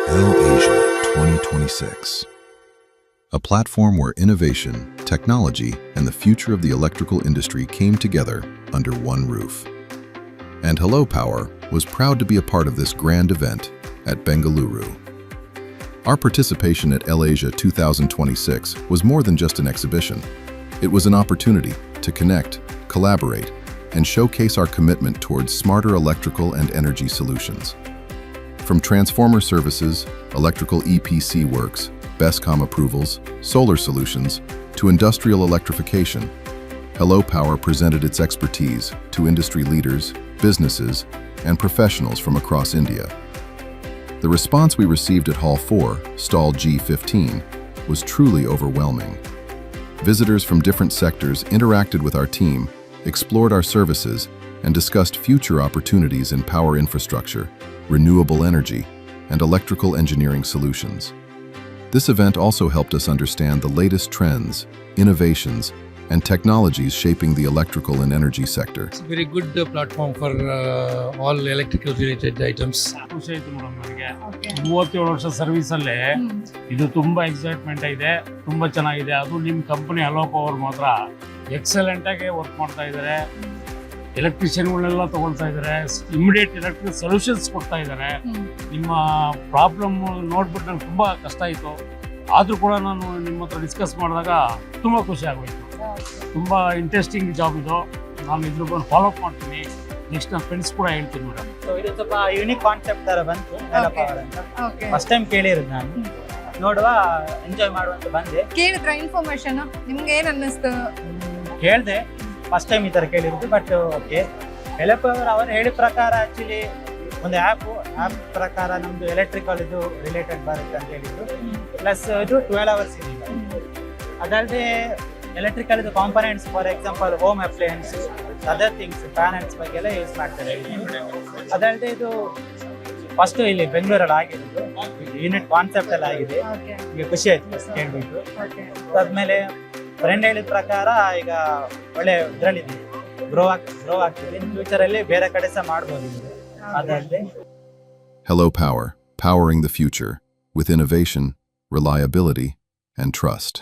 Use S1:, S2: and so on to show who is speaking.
S1: L-Asia 2026. A platform where innovation, technology, and the future of the electrical industry came together under one roof. And Hello Power was proud to be a part of this grand event at Bengaluru. Our participation at L-Asia 2026 was more than just an exhibition. It was an opportunity to connect, collaborate, and showcase our commitment towards smarter electrical and energy solutions. From transformer services, electrical EPC works, BESCOM approvals, solar solutions, to industrial electrification, Hello Power presented its expertise to industry leaders, businesses, and professionals from across India. The response we received at Hall 4, Stall G15, was truly overwhelming. Visitors from different sectors interacted with our team, explored our services, and discussed future opportunities in power infrastructure, renewable energy, and electrical engineering solutions. This event also helped us understand the latest trends, innovations, and technologies shaping the electrical and energy sector.
S2: It's a very good platform for all electrical related items.
S3: ಖುಷಿ ಆಯ್ತು madam ನನಗೆ 37 ವರ್ಷ service ಅಲ್ಲೇ ಇದು ತುಂಬಾ excitement ಇದೆ, ತುಂಬಾ ಚೆನ್ನಾಗಿದೆ. ಅದು ನಿಮ್ಮ ಕಂಪನಿ ಹಲೋ ಪವರ್ ಮಾತ್ರ ಎಕ್ಸಲೆಂಟ್ ಆಗಿ ವರ್ಕ್ ಮಾಡ್ತಾ ಇದ್ದಾರೆ. ಎಲೆಕ್ಟ್ರಿಷಿಯನ್ಗಳನ್ನೆಲ್ಲ ತಗೊಳ್ತಾ ಇದ್ದಾರೆ, ಇಮಿಡಿಯೇಟ್ ಎಲೆಕ್ಟ್ರಿಕ್ ಸೊಲ್ಯೂಷನ್ಸ್ ಕೊಡ್ತಾ ಇದ್ದಾರೆ. ನಿಮ್ಮ ಪ್ರಾಬ್ಲಮ್ ನೋಡ್ಬಿಟ್ಟು ನಂಗೆ ತುಂಬ ಕಷ್ಟ ಆಯಿತು, ಆದರೂ ಕೂಡ ನಾನು ನಿಮ್ಮ ಹತ್ರ ಡಿಸ್ಕಸ್ ಮಾಡಿದಾಗ ತುಂಬ ಖುಷಿ ಆಗೋಯ್ತು. ತುಂಬ ಇಂಟ್ರೆಸ್ಟಿಂಗ್ ಜಾಬ್ ಇದು. ನಾನು ಇದ್ರ ಬಂದು ಫಾಲೋ ಅಪ್ ಮಾಡ್ತೀನಿ. ನೆಕ್ಸ್ಟ್ ನನ್ನ ಫ್ರೆಂಡ್ಸ್ ಕೂಡ ಹೇಳ್ತೀನಿ ಮೇಡಮ್.
S4: ಇದು ಸ್ವಲ್ಪ ಯೂನಿಕ್ ಕಾನ್ಸೆಪ್ಟ್ ತರ ಬಂತು ಹೆಲೋ ಪವರ್ ಅಂತ. ಫಸ್ಟ್ ಟೈಮ್ ಕೇಳಿರೋದು ನಾನು, ನೋಡುವ ಎಂಜಾಯ್ ಮಾಡುವಂತ ಬಂದೆ.
S5: ಕೇಳಿದ್ರ ಇನ್ಫಾರ್ಮೇಶನ್ ನಿಮ್ಗೆ ಏನ್ ಅನ್ನಿಸ್ತು?
S4: ಕೇಳಿದೆ, ಫಸ್ಟ್ ಟೈಮ್ ಈ ತರ ಕೇಳಿರೋದು. ಬಟ್ ಓಕೆ, ಹೆಲೋ ಪವರ್ ಅವರು ಹೇಳಿದ ಪ್ರಕಾರ ಆಕ್ಚುಲಿ ಒಂದು ಆ್ಯಪ್ ಪ್ರಕಾರ ನಮ್ದು ಎಲೆಕ್ಟ್ರಿಕಲ್ ಇದು ರಿಲೇಟೆಡ್ ಬರುತ್ತೆ ಅಂತ ಹೇಳಿದ್ರು. ಪ್ಲಸ್ ಇದು 12 hours ಇದೆ. ಅದಲ್ಲದೆ ಎಲೆಕ್ಟ್ರಿಕಲ್ ಇದು components, for example home appliances, other things, panels ಬಗ್ಗೆ ಎಲ್ಲ ಯೂಸ್ ಮಾಡ್ತಾರೆ. ಅದಲ್ಲದೆ ಇದು ಫಸ್ಟ್ ಇಲ್ಲಿ ಬೆಂಗಳೂರಲ್ಲಿ ಆಗಿರೋದು, ಯೂನಿಟ್ ಕಾನ್ಸೆಪ್ಟ್ ಎಲ್ಲ ಆಗಿದೆ. ಈಗ ಖುಷಿ ಆಯ್ತು ಫಸ್ಟ್ ಕೇಳ್ಬಿಟ್ಟು. ಅದಾದ್ಮೇಲೆ ಫ್ರೆಂಡ್ ಹೇಳಿದ ಪ್ರಕಾರ ಈಗ ಒಳ್ಳೆ ಇದರಲ್ಲಿದೆ, ಗ್ರೋ ಆಗ್ತಿದೆ. ಫ್ಯೂಚರಲ್ಲಿ ಬೇರೆ ಕಡೆ ಸಹ ಮಾಡ್ಬೋದು. ಅದಲ್ಲದೆ
S1: Hello Power, powering the future with innovation, reliability, and trust.